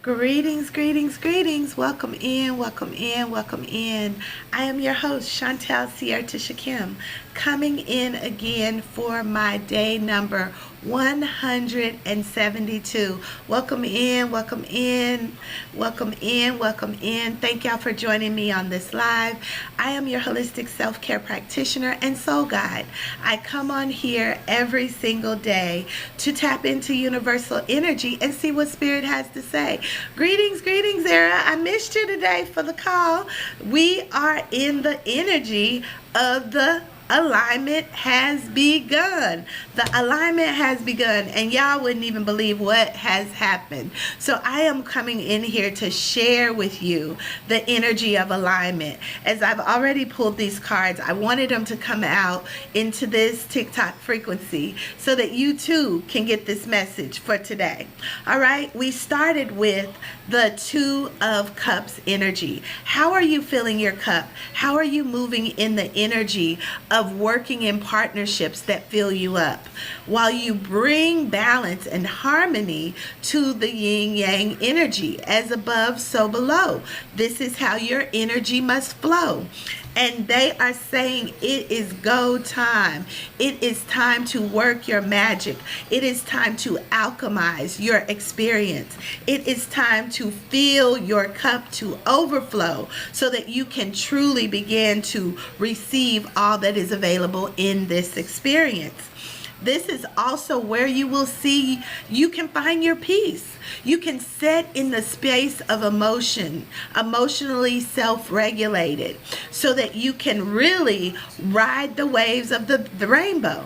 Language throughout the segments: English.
Greetings, greetings, greetings. Welcome in, welcome in, welcome in. I am your host, Chantel Sierra Tisha Kim, coming in again for my day number 172. Welcome in, welcome in, welcome in, welcome in. Thank y'all for joining me on this live. I am your holistic self-care practitioner and soul guide. I come on here every single day to tap into universal energy and see what spirit has to say. Greetings, greetings, Zara. I missed you today for the call. We are in the energy of the alignment has begun. The alignment has begun, and y'all wouldn't even believe what has happened. So I am coming in here to share with you the energy of alignment. As I've already pulled these cards, I wanted them to come out into this TikTok frequency so that you too can get this message for today. All right, we started with the Two of Cups energy. How are you filling your cup? How are you moving in the energy of working in partnerships that fill you up, while you bring balance and harmony to the yin yang energy? As above, so below. This is how your energy must flow. And they are saying it is go time. It is time to work your magic. It is time to alchemize your experience. It is time to fill your cup to overflow so that you can truly begin to receive all that is available in this experience. This is also where you will see you can find your peace. You can sit in the space of emotion, emotionally self-regulated, so that you can really ride the waves of the rainbow.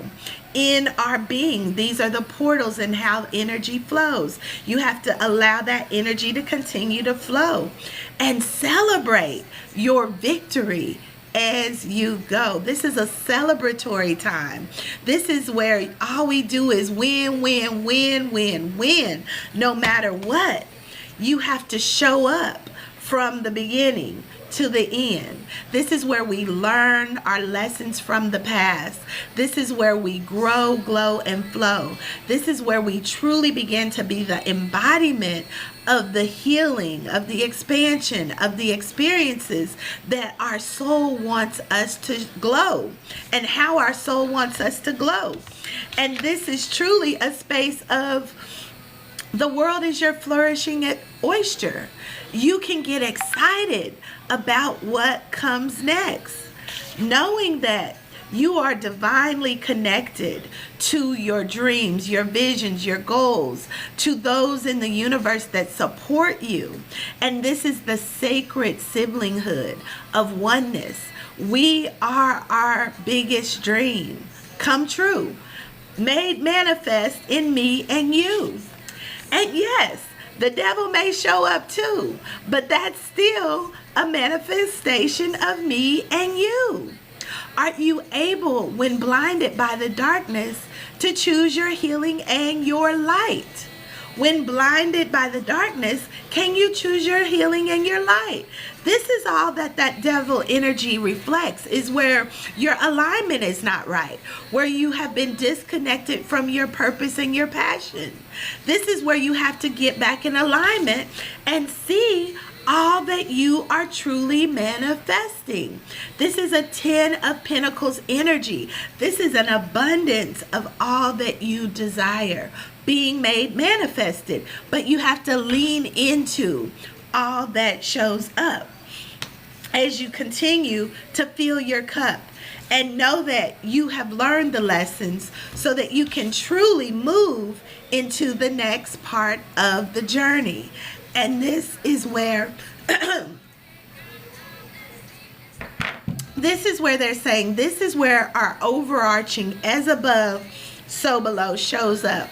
In our being, these are the portals and how energy flows. You have to allow that energy to continue to flow and celebrate your victory as you go. This is a celebratory time. This is where all we do is win, win, win, win, win. No matter what, you have to show up from the beginning to the end. This is where we learn our lessons from the past. This is where we grow, glow, and flow. This is where we truly begin to be the embodiment of the healing, of the expansion, of the experiences that our soul wants us to glow, and how our soul wants us to glow. And this is truly a space of the world is your flourishing oyster. You can get excited about what comes next, knowing that you are divinely connected to your dreams, your visions, your goals, to those in the universe that support you. And this is the sacred siblinghood of oneness. We are our biggest dream come true, made manifest in me and you. And yes, the devil may show up too, but that's still a manifestation of me and you. Are you able, when blinded by the darkness, to choose your healing and your light? When blinded by the darkness, can you choose your healing and your light? This is all that devil energy reflects, is where your alignment is not right, where you have been disconnected from your purpose and your passion. This is where you have to get back in alignment and see all that you are truly manifesting. This is a 10 of Pentacles energy. This is an abundance of all that you desire being made manifested, but you have to lean into all that shows up as you continue to fill your cup and know that you have learned the lessons so that you can truly move into the next part of the journey. And this is where this is where they're saying this is where our overarching as above, so below shows up.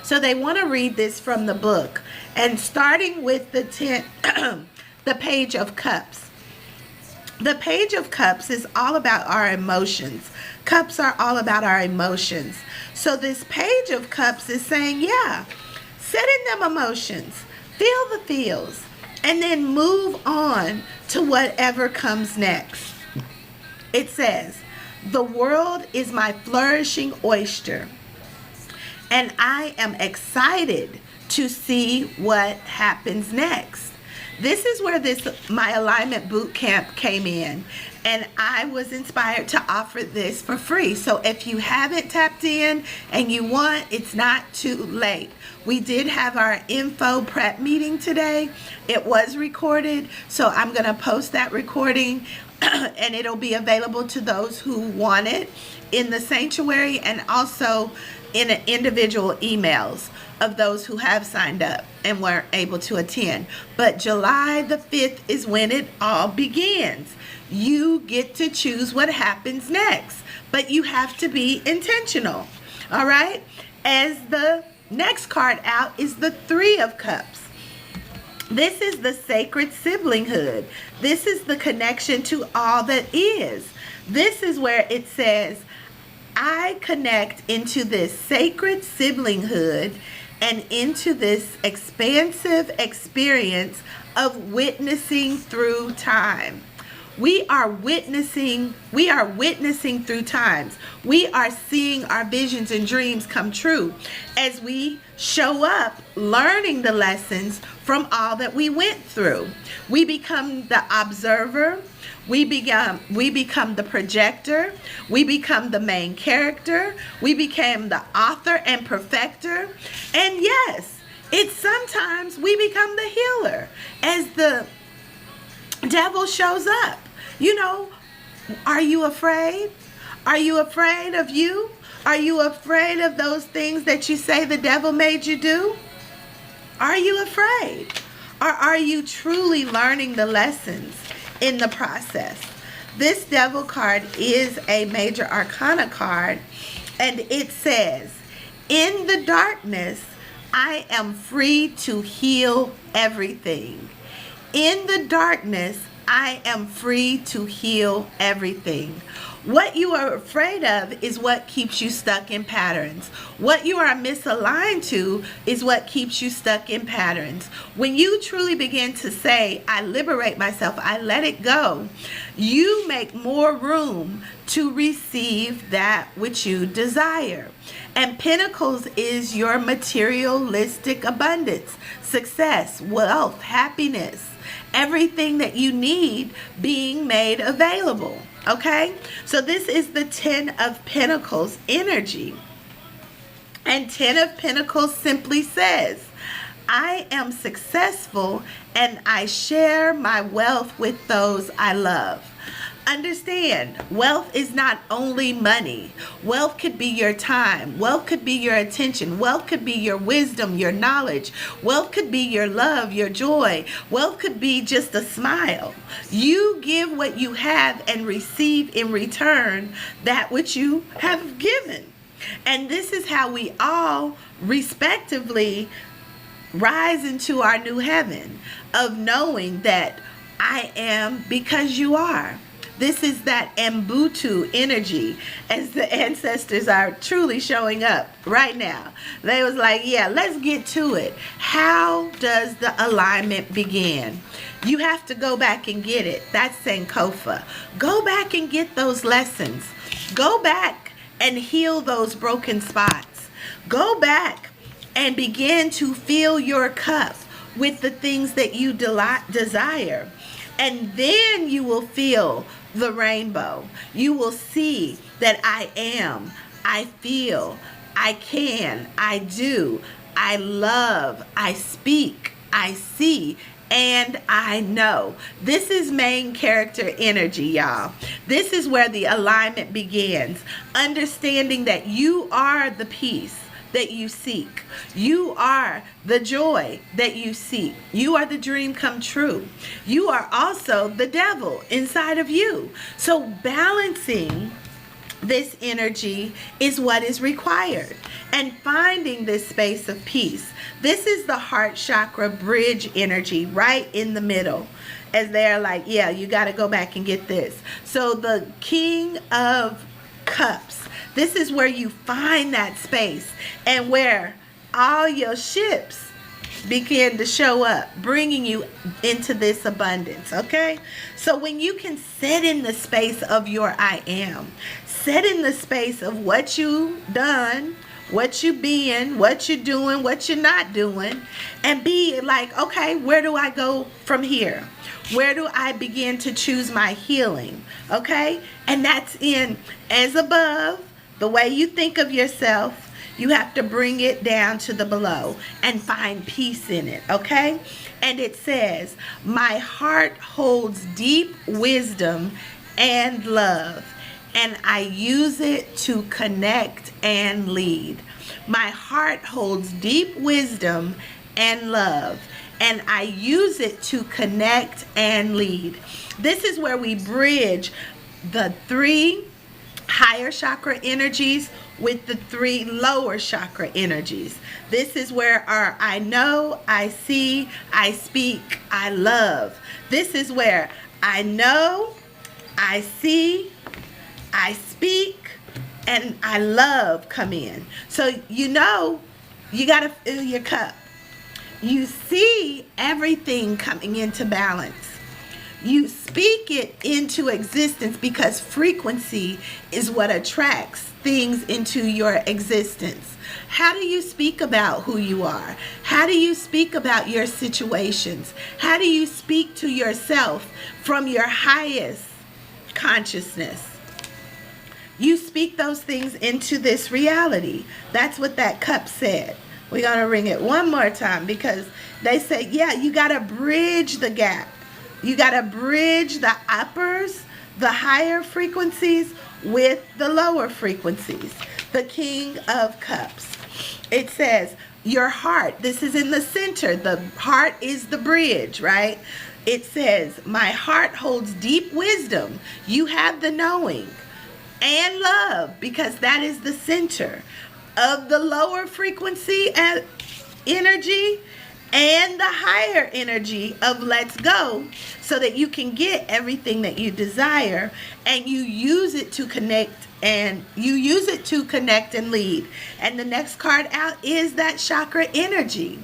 So they want to read this from the book, and starting with the the Page of Cups. The Page of Cups is all about our emotions. Cups are all about our emotions. So this Page of Cups is saying, yeah, sit in them emotions, feel the feels, and then move on to whatever comes next. It says, the world is my flourishing oyster, and I am excited to see what happens next. This is where my Alignment Bootcamp came in, and I was inspired to offer this for free. So if you haven't tapped in and you want, it's not too late. We did have our info prep meeting today. It was recorded, so I'm going to post that recording and it'll be available to those who want it in the sanctuary, and also in individual emails of those who have signed up and were able to attend. But July the 5th is when it all begins. You get to choose what happens next, but you have to be intentional. All right? As the next card out is the Three of Cups. This is the sacred siblinghood. This is the connection to all that is. This is where it says, I connect into this sacred siblinghood and into this expansive experience of witnessing through time. We are witnessing through times. We are seeing our visions and dreams come true as we show up learning the lessons from all that we went through. We become the observer. We become the projector. We become the main character. We became the author and perfecter. And yes, it's sometimes we become the healer as the devil shows up. You know, are you afraid? Are you afraid of you? Are you afraid of those things that you say the devil made you do? Are you afraid? Or are you truly learning the lessons in the process? This devil card is a major arcana card, and it says, in the darkness, I am free to heal everything. In the darkness, I am free to heal everything. What you are afraid of is what keeps you stuck in patterns. What you are misaligned to is what keeps you stuck in patterns. When you truly begin to say, I liberate myself, I let it go, you make more room to receive that which you desire. And Pentacles is your materialistic abundance, success, wealth, happiness, everything that you need being made available. Okay, so this is the 10 of Pentacles energy. And 10 of Pentacles simply says, I am successful and I share my wealth with those I love. Understand, wealth is not only money. Wealth could be your time. Wealth could be your attention. Wealth could be your wisdom, your knowledge. Wealth could be your love, your joy. Wealth could be just a smile. You give what you have and receive in return that which you have given. And this is how we all respectively rise into our new heaven of knowing that I am because you are. This is that Mbutu energy as the ancestors are truly showing up right now. They was like, yeah, let's get to it. How does the alignment begin? You have to go back and get it. That's Sankofa. Go back and get those lessons. Go back and heal those broken spots. Go back and begin to fill your cup with the things that you desire. And then you will feel the rainbow. You will see that I am, I feel, I can, I do, I love, I speak, I see, and I know. This is main character energy, y'all. This is where the alignment begins. Understanding that you are the peace that you seek. You are the joy that you seek. You are the dream come true. You are also the devil inside of you. So balancing this energy is what is required, and finding this space of peace. This is the heart chakra bridge energy right in the middle, as they're like, yeah, you got to go back and get this. So the King of Cups, this is where you find that space and where all your ships begin to show up, bringing you into this abundance, okay? So when you can sit in the space of your I am, sit in the space of what you've done, what you being, what you doing, what you're not doing, and be like, okay, where do I go from here? Where do I begin to choose my healing? Okay? And that's in as above, the way you think of yourself, you have to bring it down to the below and find peace in it, okay? And it says, my heart holds deep wisdom and love, and I use it to connect and lead. My heart holds deep wisdom and love, and I use it to connect and lead. This is where we bridge the 3 higher chakra energies with the 3 lower chakra energies. This is where our I know, I see, I speak, I love. This is where I know, I see, I speak, and I love come in. So you know you got to fill your cup. You see everything coming into balance. You speak it into existence because frequency is what attracts things into your existence. How do you speak about who you are? How do you speak about your situations? How do you speak to yourself from your highest consciousness? You speak those things into this reality. That's what that cup said. We're going to ring it one more time because they say, yeah, you got to bridge the gap. You got to bridge the uppers, the higher frequencies, with the lower frequencies. The King of Cups. It says, your heart, this is in the center. The heart is the bridge, right? It says, my heart holds deep wisdom. You have the knowing and love, because that is the center of the lower frequency and energy and the higher energy of let's go, so that you can get everything that you desire, and you use it to connect and lead. And the next card out is that chakra energy.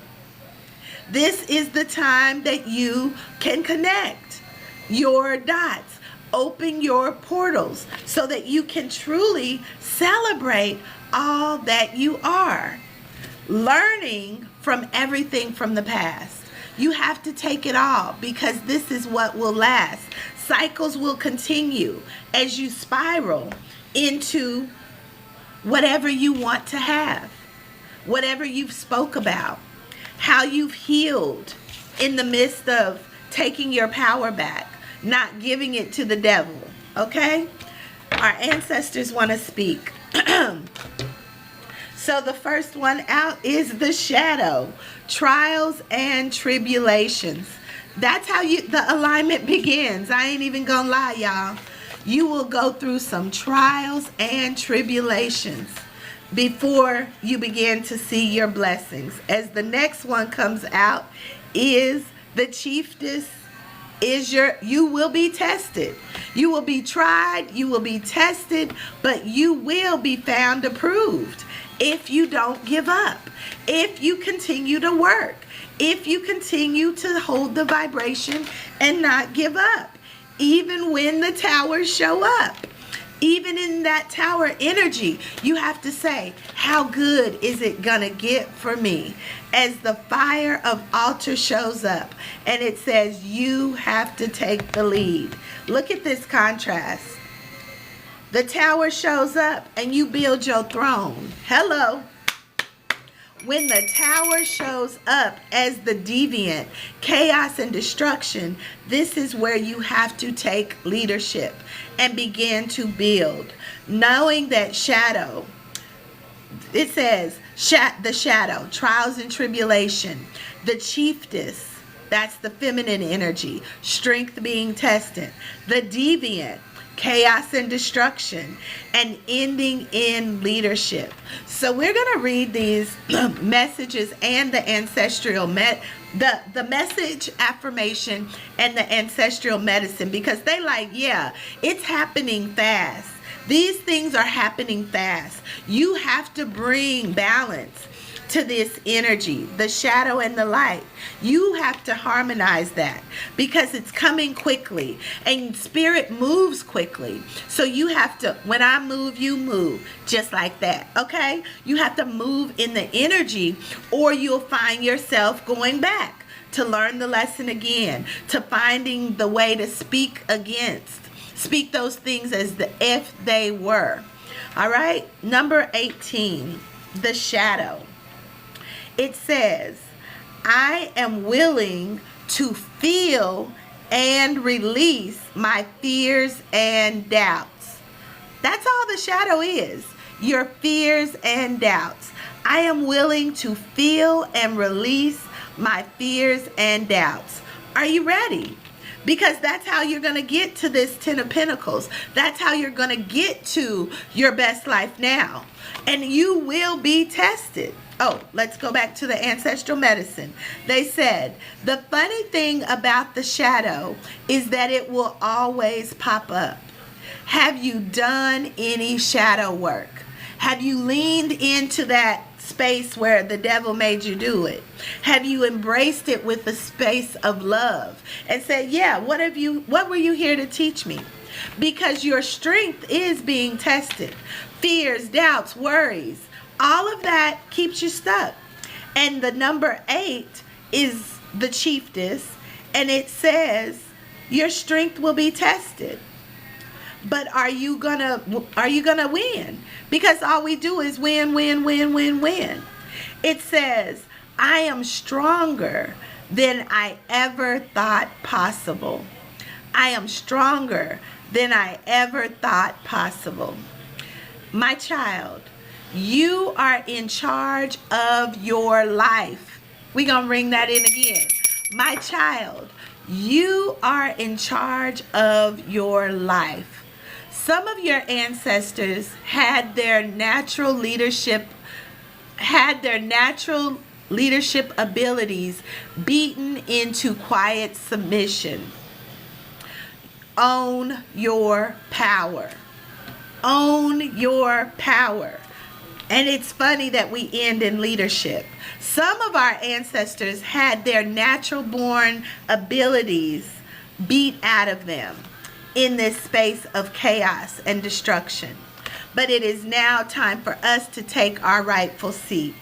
This is the time that you can connect your dots, open your portals, so that you can truly celebrate all that you are. Learning from everything from the past. You have to take it all, because this is what will last. Cycles will continue as you spiral into whatever you want to have, whatever you've spoke about, how you've healed in the midst of taking your power back, not giving it to the devil, okay? Our ancestors want to speak. So the first one out is the shadow, trials and tribulations. That's how the alignment begins. I ain't even gonna lie, y'all. You will go through some trials and tribulations before you begin to see your blessings. As the next one comes out is the chiefess. You will be tested. You will be tried, you will be tested, but you will be found approved if you don't give up, if you continue to work, if you continue to hold the vibration and not give up, even when the towers show up. Even in that tower energy, you have to say, how good is it gonna get for me? As the fire of altar shows up and it says, you have to take the lead. Look at this contrast. The tower shows up and you build your throne. Hello. When the tower shows up as the deviant, chaos and destruction, this is where you have to take leadership and begin to build. Knowing that shadow, it says the shadow, trials and tribulation, the chiefess, that's the feminine energy, strength being tested, the deviant, chaos and destruction, and ending in leadership. So we're going to read these messages and the ancestral the message affirmation and the ancestral medicine, because they like, yeah, it's happening fast. These things are happening fast. You have to bring balance to this energy, the shadow and the light. You have to harmonize that because it's coming quickly and spirit moves quickly. So you have to, when I move, you move just like that. Okay? You have to move in the energy or you'll find yourself going back to learn the lesson again, to finding the way to speak those things as if they were. All right? Number 18, the shadow. It says, I am willing to feel and release my fears and doubts. That's all the shadow is. Your fears and doubts. I am willing to feel and release my fears and doubts. Are you ready? Because that's how you're going to get to this 10 of Pentacles. That's how you're going to get to your best life now. And you will be tested. Oh, let's go back to the ancestral medicine. They said, the funny thing about the shadow is that it will always pop up. Have you done any shadow work? Have you leaned into that space where the devil made you do it? Have you embraced it with a space of love and said, yeah, what were you here to teach me? Because your strength is being tested. Fears, doubts, worries, all of that keeps you stuck. And the number 8 is the chiefess, and it says your strength will be tested. But are you gonna win? Because all we do is win, win, win, win, win. It says, I am stronger than I ever thought possible. I am stronger than I ever thought possible. My child, you are in charge of your life. We're going to ring that in again. My child, you are in charge of your life. Some of your ancestors had their natural leadership abilities beaten into quiet submission. Own your power. Own your power. And it's funny that we end in leadership. Some of our ancestors had their natural born abilities beat out of them in this space of chaos and destruction. But it is now time for us to take our rightful seat.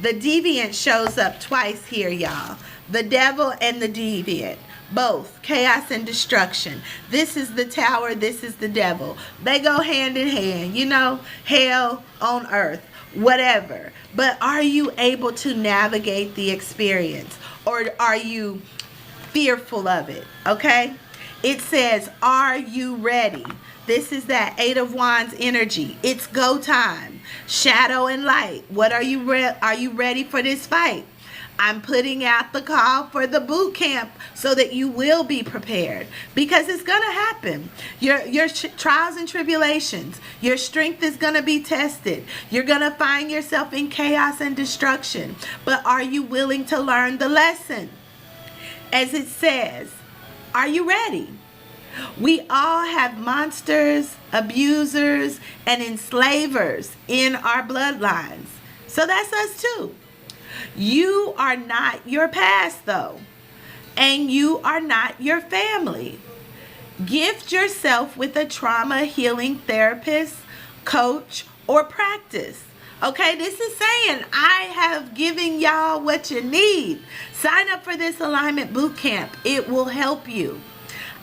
The deviant shows up twice here, y'all. The devil and the deviant. Both chaos and destruction. This is the tower, this is the devil. They go hand in hand, you know, hell on earth, whatever. But are you able to navigate the experience, or are you fearful of it? Okay? It says, are you ready? This is that 8 of Wands energy. It's go time. Shadow and light. What are you ready for this fight? I'm putting out the call for the boot camp so that you will be prepared, because it's going to happen. Your trials and tribulations, your strength is going to be tested. You're going to find yourself in chaos and destruction. But are you willing to learn the lesson? As it says, are you ready? We all have monsters, abusers, and enslavers in our bloodlines. So that's us too. You are not your past, though, and you are not your family. Gift yourself with a trauma healing therapist, coach, or practice. Okay, this is saying I have given y'all what you need. Sign up for this Alignment Bootcamp. It will help you.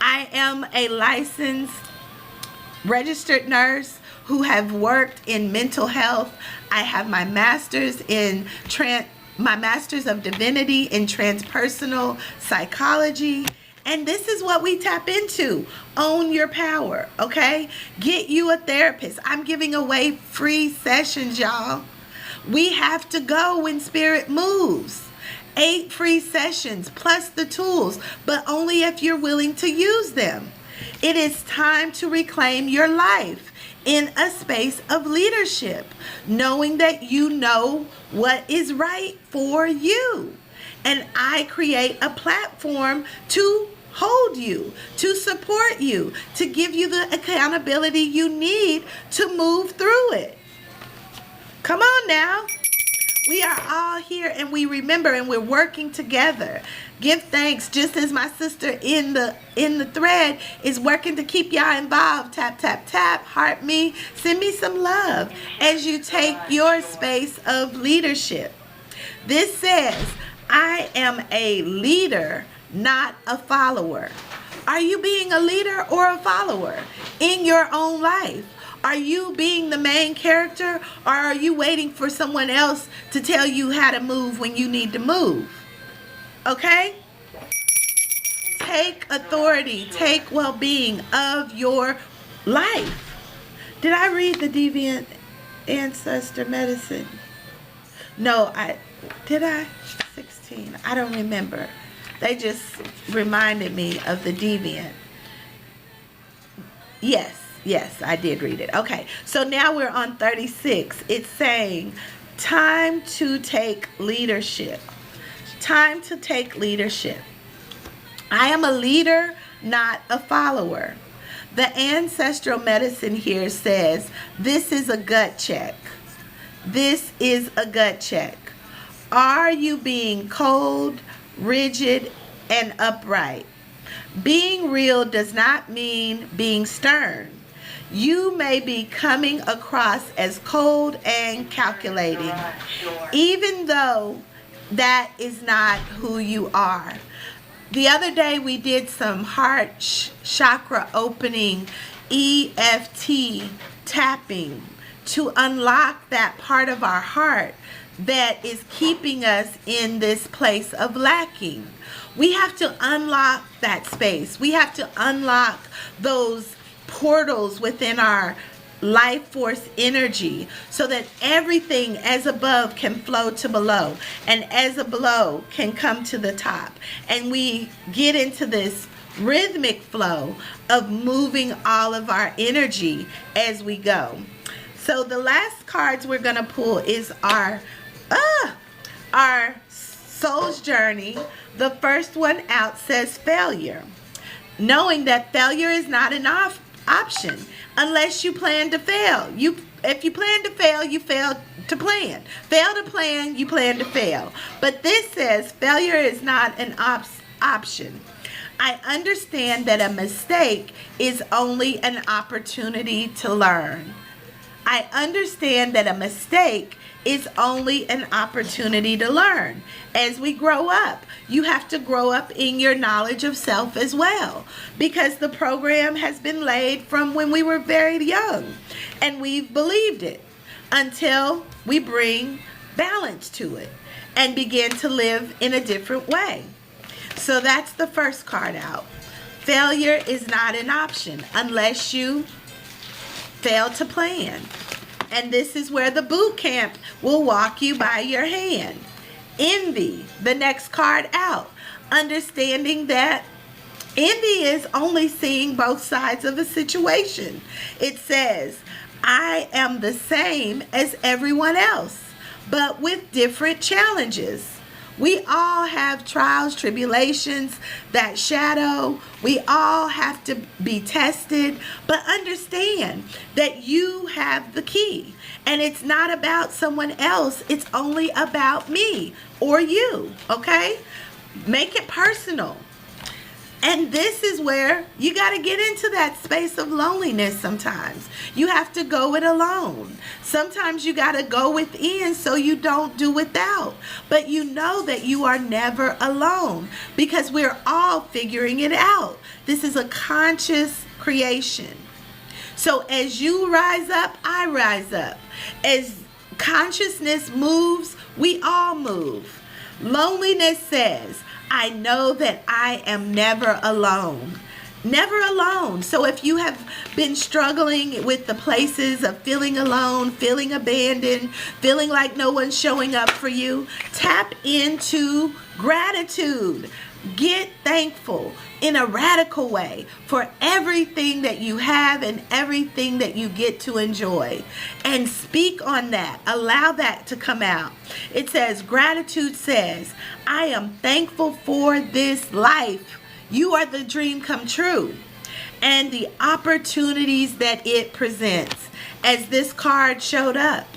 I am a licensed registered nurse who have worked in mental health. I have my master's of divinity in transpersonal psychology. And this is what we tap into. Own your power, okay? Get you a therapist. I'm giving away free sessions, y'all. We have to go when spirit moves. 8 free sessions plus the tools, but only if you're willing to use them. It is time to reclaim your life in a space of leadership, knowing that you know what is right for you. And I create a platform to hold you, to support you, to give you the accountability you need to move through it. Come on now. We are all here, and we remember, and we're working together. Give thanks, just as my sister in the thread is working to keep y'all involved. Tap, tap, tap, heart me, send me some love as you take your space of leadership. This says, I am a leader, not a follower. Are you being a leader or a follower in your own life? Are you being the main character, or are you waiting for someone else to tell you how to move when you need to move? Okay? Take authority, take well-being of your life. Did I read the Deviant Ancestor Medicine? No, did I? 16. I don't remember. They just reminded me of the Deviant. Yes, I did read it. Okay, so now we're on 36. It's saying, time to take leadership. Time to take leadership. I am a leader, not a follower. The ancestral medicine here says, this is a gut check. This is a gut check. Are you being cold, rigid, and upright? Being real does not mean being stern. You may be coming across as cold and calculating, even though that is not who you are. The other day we did some heart chakra opening EFT tapping to unlock that part of our heart that is keeping us in this place of lacking. We have to unlock that space. We have to unlock those portals within our life force energy so that everything as above can flow to below, and as a below can come to the top, and we get into this rhythmic flow of moving all of our energy as we go. So the last cards we're going to pull is our soul's journey. The first one out says failure. Knowing that failure is not an option unless you plan to fail. If you plan to fail, you fail to plan. Fail to plan, you plan to fail. But this says failure is not an option. I understand that a mistake is only an opportunity to learn. I understand that a mistake is only an opportunity to learn. As we grow up, you have to grow up in your knowledge of self as well, because the program has been laid from when we were very young, and we've believed it until we bring balance to it and begin to live in a different way. So that's the first card out. Failure is not an option unless you fail to plan. And this is where the boot camp will walk you by your hand. Envy, the next card out. Understanding that envy is only seeing both sides of a situation. It says, I am the same as everyone else, but with different challenges. We all have trials, tribulations, that shadow. We all have to be tested, but understand that you have the key. And it's not about someone else. It's only about me or you, okay? Make it personal. And this is where you got to get into that space of loneliness sometimes. You have to go it alone. Sometimes you got to go within so you don't do without. But you know that you are never alone because we're all figuring it out. This is a conscious creation. So as you rise up, I rise up. As consciousness moves, we all move. Loneliness says, I know that I am never alone. Never alone. So if you have been struggling with the places of feeling alone, feeling abandoned, feeling like no one's showing up for you, tap into gratitude. Get thankful in a radical way for everything that you have and everything that you get to enjoy. And speak on that. Allow that to come out. It says, gratitude says, I am thankful for this life. You are the dream come true. And the opportunities that it presents. As this card showed up,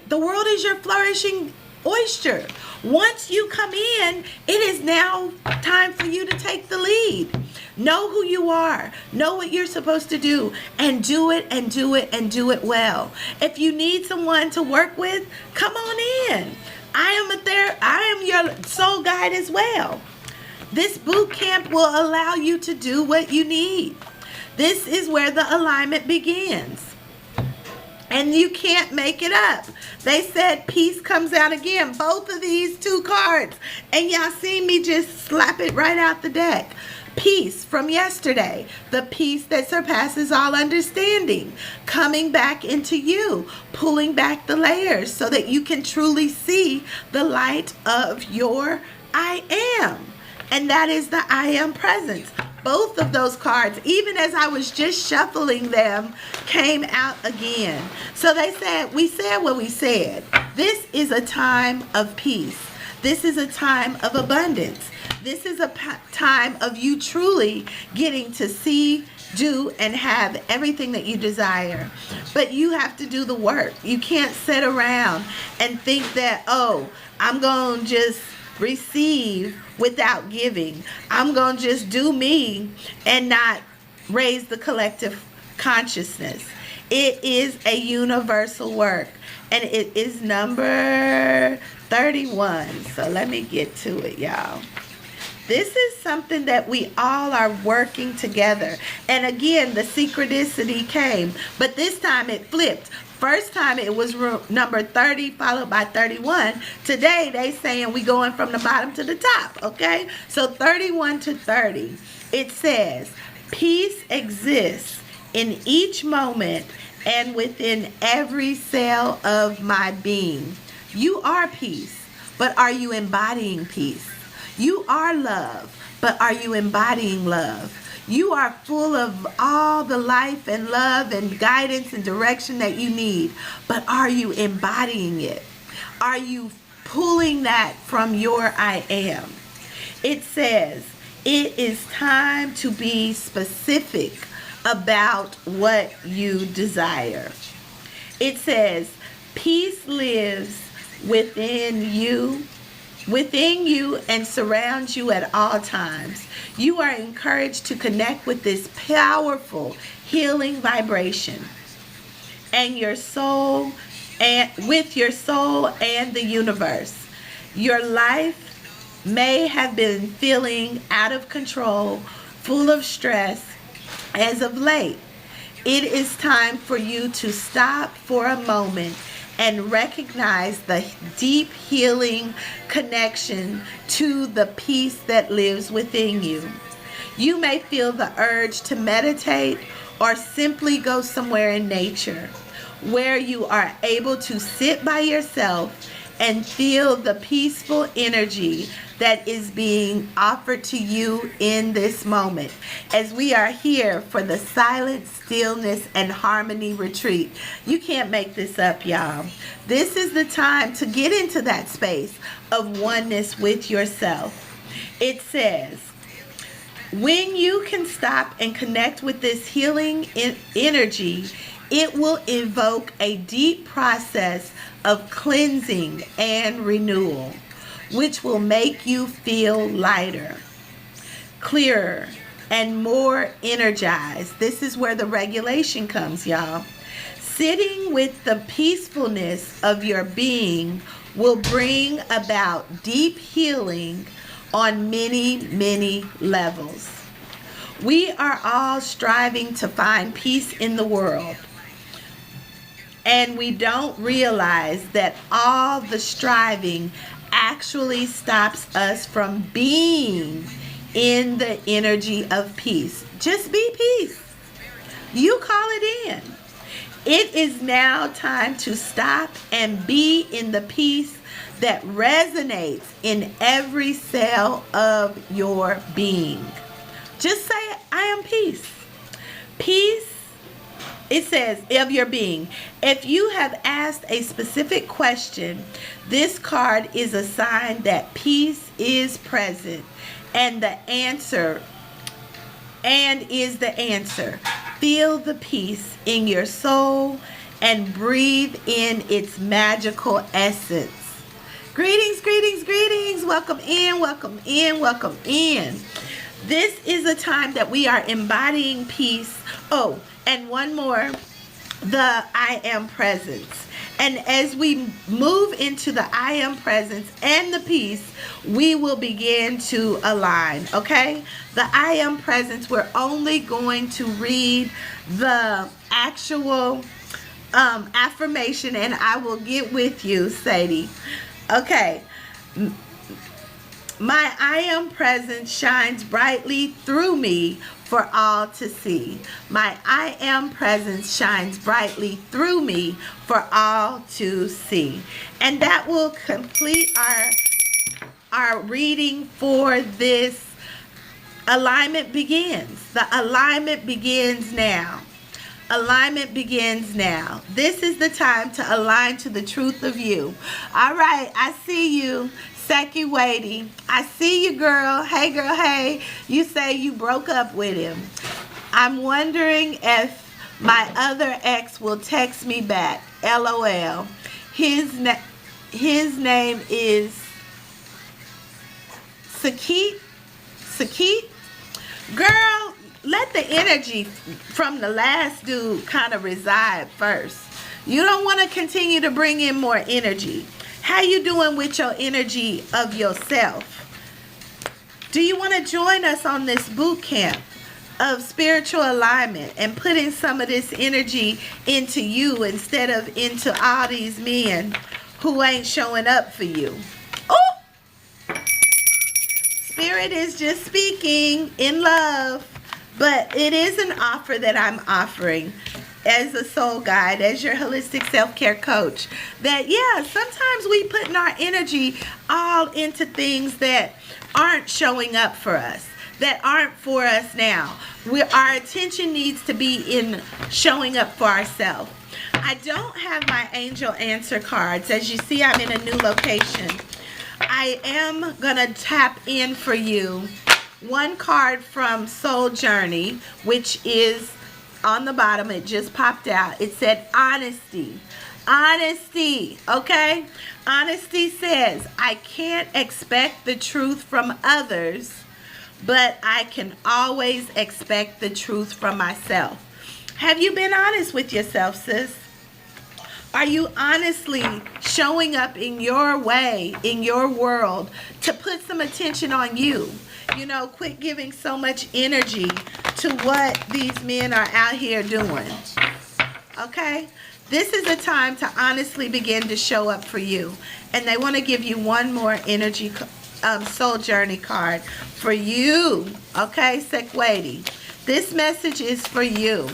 The world is your flourishing oyster. Once you come in, it is now time for you to take the lead. Know who you are. Know what you're supposed to do, and do it and do it and do it well. If you need someone to work with, come on in. I am your soul guide as well. This boot camp will allow you to do what you need. This is where the alignment begins. And you can't make it up. They said peace comes out again. Both of these two cards. And y'all see me just slap it right out the deck. Peace from yesterday. The peace that surpasses all understanding. Coming back into you. Pulling back the layers so that you can truly see the light of your I am. And that is the I am presence. Both of those cards, even as I was just shuffling them, came out again. So we said what we said. This is a time of peace. This is a time of abundance. This is a time of you truly getting to see, do, and have everything that you desire. But you have to do the work. You can't sit around and think that, oh, I'm going to just receive without giving. I'm going to just do me and not raise the collective consciousness. It is a universal work, and it is number 31. So let me get to it, y'all. This is something that we all are working together. And again, the synchronicity came, but this time it flipped. First time it was number 30 followed by 31. Today they saying we going from the bottom to the top, okay? So 31 to 30. It says, peace exists in each moment and within every cell of my being. You are peace, but are you embodying peace? You are love, but are you embodying love? You are full of all the life and love and guidance and direction that you need, but are you embodying it? Are you pulling that from your I am? It says, it is time to be specific about what you desire. It says, peace lives within you and surrounds you at all times. You are encouraged to connect with this powerful healing vibration and your soul, and with your soul and the universe. Your life may have been feeling out of control, full of stress as of late. It is time for you to stop for a moment and recognize the deep healing connection to the peace that lives within you. You may feel the urge to meditate or simply go somewhere in nature where you are able to sit by yourself and feel the peaceful energy that is being offered to you in this moment, as we are here for the silent stillness and harmony retreat. You can't make this up, y'all. This is the time to get into that space of oneness with yourself. It says, when you can stop and connect with this healing energy, it will evoke a deep process of cleansing and renewal, which will make you feel lighter, clearer, and more energized. This is where the regulation comes, y'all. Sitting with the peacefulness of your being will bring about deep healing on many, many levels. We are all striving to find peace in the world. And we don't realize that all the striving actually stops us from being in the energy of peace. Just be peace. You call it in. It is now time to stop and be in the peace that resonates in every cell of your being. Just say, I am peace. Peace. It says, of your being. If you have asked a specific question, this card is a sign that peace is present and is the answer. Feel the peace in your soul and breathe in its magical essence. Greetings, greetings, greetings. Welcome in, welcome in, welcome in. This is a time that we are embodying peace. Oh, and one more, the I am presence. And as we move into the I am presence and the peace, we will begin to align, okay? The I am presence, we're only going to read the actual affirmation, and I will get with you, Sadie. Okay. My I am presence shines brightly through me for all to see. My I am presence shines brightly through me for all to see. And that will complete our reading for this. Alignment begins. The alignment begins now. Alignment begins now. This is the time to align to the truth of you. All right, I see you. Seki Wadey. I see you, girl. Hey, girl, hey. You say you broke up with him. I'm wondering if my other ex will text me back. LOL. His name is Sakit. Sakit? Girl, let the energy from the last dude kind of reside first. You don't want to continue to bring in more energy. How you doing with your energy of yourself? Do you want to join us on this boot camp of spiritual alignment and putting some of this energy into you instead of into all these men who ain't showing up for you? Oh! Spirit is just speaking in love. But it is an offer that I'm offering as a soul guide, as your holistic self-care coach. That, yeah, sometimes we putting our energy all into things that aren't showing up for us, that aren't for us now. Our attention needs to be in showing up for ourselves. I don't have my angel answer cards. As you see, I'm in a new location. I am going to tap in for you. One card from Soul Journey, which is on the bottom. It just popped out. It said honesty. Honesty, okay? Honesty says, I can't expect the truth from others, but I can always expect the truth from myself. Have you been honest with yourself, sis? Are you honestly showing up in your way, in your world, to put some attention on you? You know, quit giving so much energy to what these men are out here doing. Okay? This is a time to honestly begin to show up for you. And they want to give you one more energy soul journey card for you. Okay, Sekwedi. This message is for you.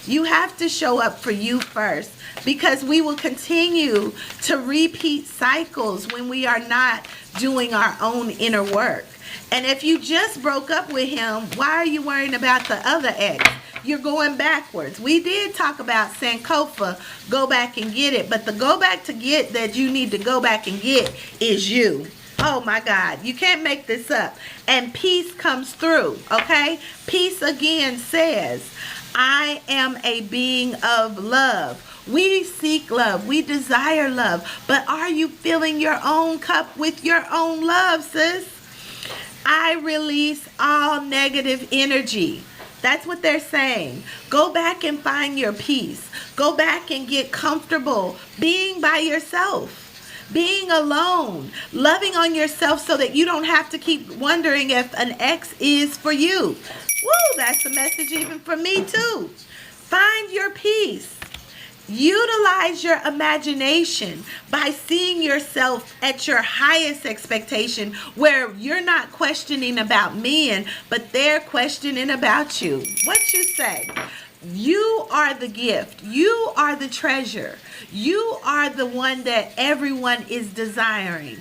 You have to show up for you first, because we will continue to repeat cycles when we are not doing our own inner work. And if you just broke up with him, why are you worrying about the other ex? You're going backwards. We did talk about Sankofa, go back and get it. But the go back to get that you need to go back and get is you. Oh my God, you can't make this up. And peace comes through, okay? Peace again says, I am a being of love. We seek love. We desire love. But are you filling your own cup with your own love, sis? I release all negative energy. That's what they're saying. Go back and find your peace. Go back and get comfortable being by yourself, being alone, loving on yourself so that you don't have to keep wondering if an ex is for you. Woo, that's a message even for me too. Find your peace. Utilize your imagination by seeing yourself at your highest expectation, where you're not questioning about men, but they're questioning about you. What you say? You are the gift. You are the treasure. You are the one that everyone is desiring.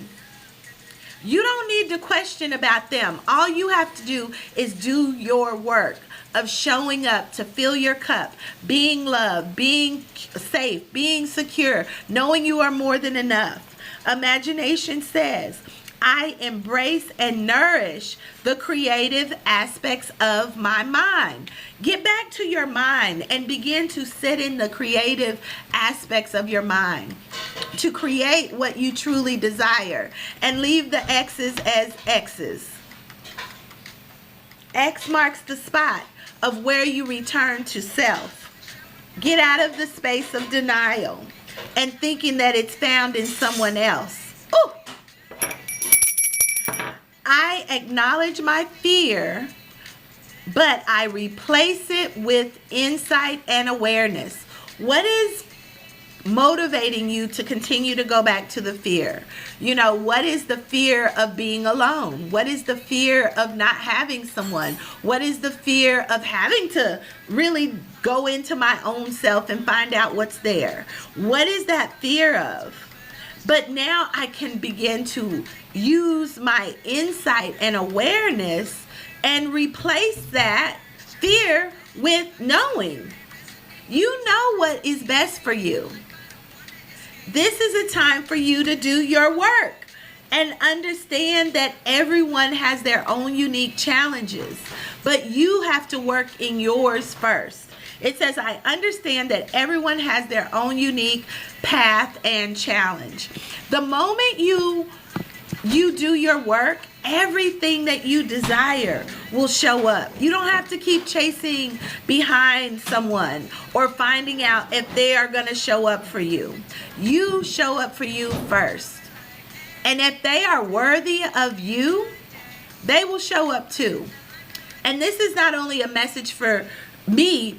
You don't need to question about them. All you have to do is do your work of showing up to fill your cup, being loved, being safe, being secure, knowing you are more than enough. Imagination says, I embrace and nourish the creative aspects of my mind. Get back to your mind and begin to sit in the creative aspects of your mind to create what you truly desire, and leave the X's as X's. X marks the spot of where you return to self. Get out of the space of denial and thinking that it's found in someone else. Ooh. I acknowledge my fear, but I replace it with insight and awareness. What is motivating you to continue to go back to the fear? What is the fear of being alone? What is the fear of not having someone? What is the fear of having to really go into my own self and find out what's there? What is that fear of? But now I can begin to use my insight and awareness and replace that fear with knowing. You know what is best for you. This is a time for you to do your work and understand that everyone has their own unique challenges, but you have to work in yours first. It says, I understand that everyone has their own unique path and challenge. The moment you do your work, everything that you desire will show up. You don't have to keep chasing behind someone or finding out if they are going to show up for you. You show up for you first. And if they are worthy of you, they will show up too. And this is not only a message for me,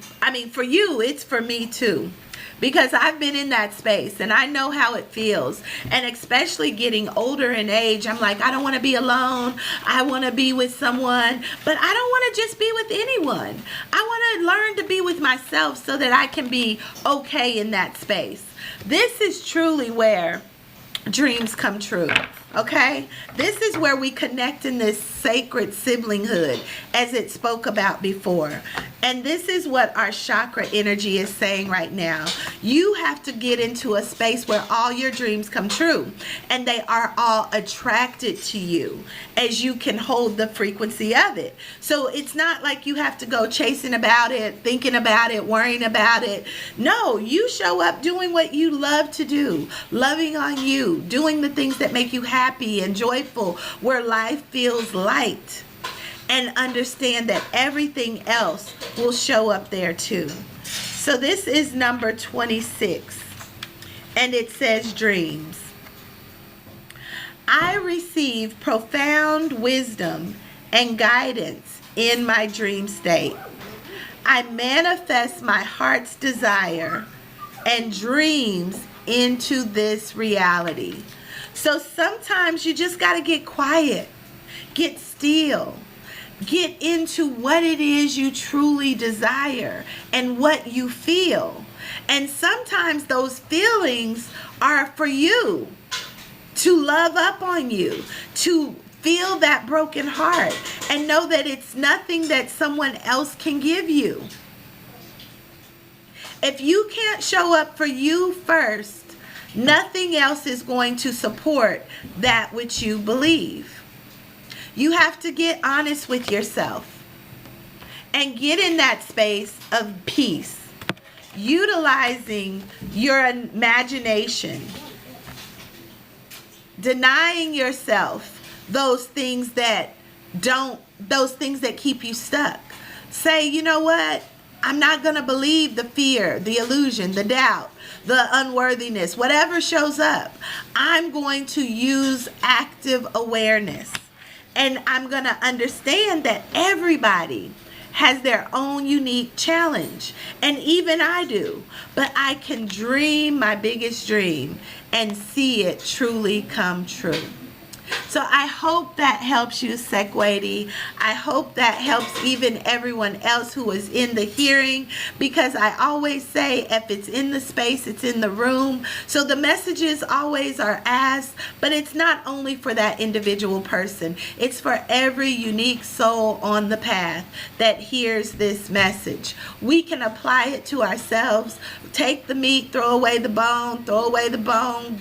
for you, it's for me too. Because I've been in that space and I know how it feels. And especially getting older in age, I'm like, I don't want to be alone. I want to be with someone. But I don't want to just be with anyone. I want to learn to be with myself so that I can be okay in that space. This is truly where dreams come true. Okay? This is where we connect in this sacred siblinghood as it spoke about before. And this is what our chakra energy is saying right now. You have to get into a space where all your dreams come true and they are all attracted to you as you can hold the frequency of it. So it's not like you have to go chasing about it, thinking about it, worrying about it. No, you show up doing what you love to do, loving on you, doing the things that make you happy and joyful, where life feels light. And understand that everything else will show up there too. So this is number 26. And it says dreams. I receive profound wisdom and guidance in my dream state. I manifest my heart's desire and dreams into this reality. So sometimes you just got to get quiet, get still. Get into what it is you truly desire and what you feel. And sometimes those feelings are for you, to love up on you, to feel that broken heart and know that it's nothing that someone else can give you. If you can't show up for you first, nothing else is going to support that which you believe. You have to get honest with yourself and get in that space of peace, utilizing your imagination, denying yourself those things that keep you stuck. Say, you know what? I'm not going to believe the fear, the illusion, the doubt, the unworthiness, whatever shows up. I'm going to use active awareness. And I'm going to understand that everybody has their own unique challenge. And even I do. But I can dream my biggest dream and see it truly come true. So I hope that helps you, Sekwedi. I hope that helps even everyone else who is in the hearing, because I always say if it's in the space, it's in the room. So the messages always are asked, but it's not only for that individual person. It's for every unique soul on the path that hears this message. We can apply it to ourselves. Take the meat, throw away the bone,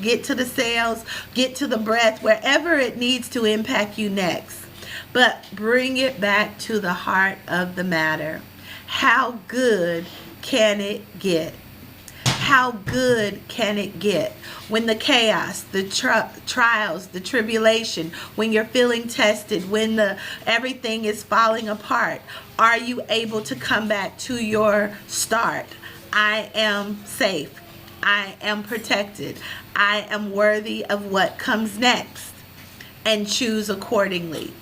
get to the cells, get to the breath, wherever it needs to impact you next. But bring it back to the heart of the matter. How good can it get? How good can it get? When the chaos, the trials, the tribulation, when you're feeling tested, when everything is falling apart, are you able to come back to your start? I am safe. I am protected. I am worthy of what comes next. And choose accordingly.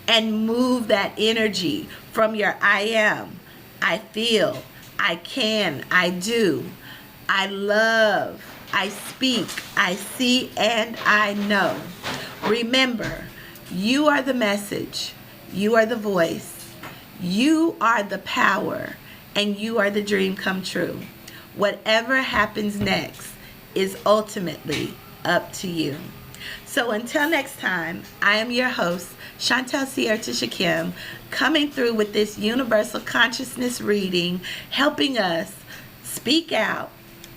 And move that energy from your I am, I feel, I can, I do, I love, I speak, I see, and I know. Remember, you are the message, you are the voice, you are the power, and you are the dream come true. Whatever happens next is ultimately up to you. So until next time, I am your host, Chantel Sierra Tishakim, coming through with this universal consciousness reading, helping us speak out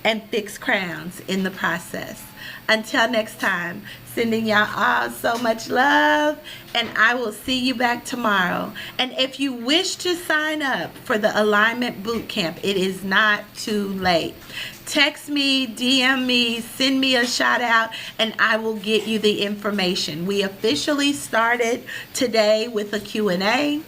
and fix crowns in the process. Until next time, sending y'all all so much love, and I will see you back tomorrow. And if you wish to sign up for the Alignment Bootcamp, it is not too late. Text me, DM me, send me a shout out, and I will get you the information. We officially started today with a Q&A.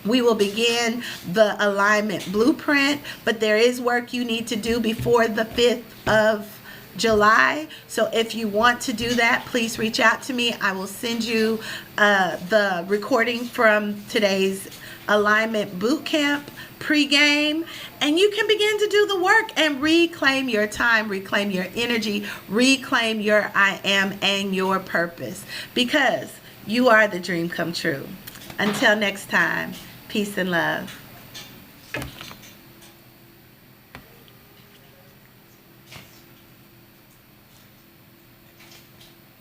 We will begin the alignment blueprint, but there is work you need to do before the 5th of July. So if you want to do that, please reach out to me. I will send you the recording from today's Alignment Bootcamp pregame, and you can begin to do the work and reclaim your time, reclaim your energy, reclaim your I am and your purpose, because you are the dream come true. Until next time, peace and love.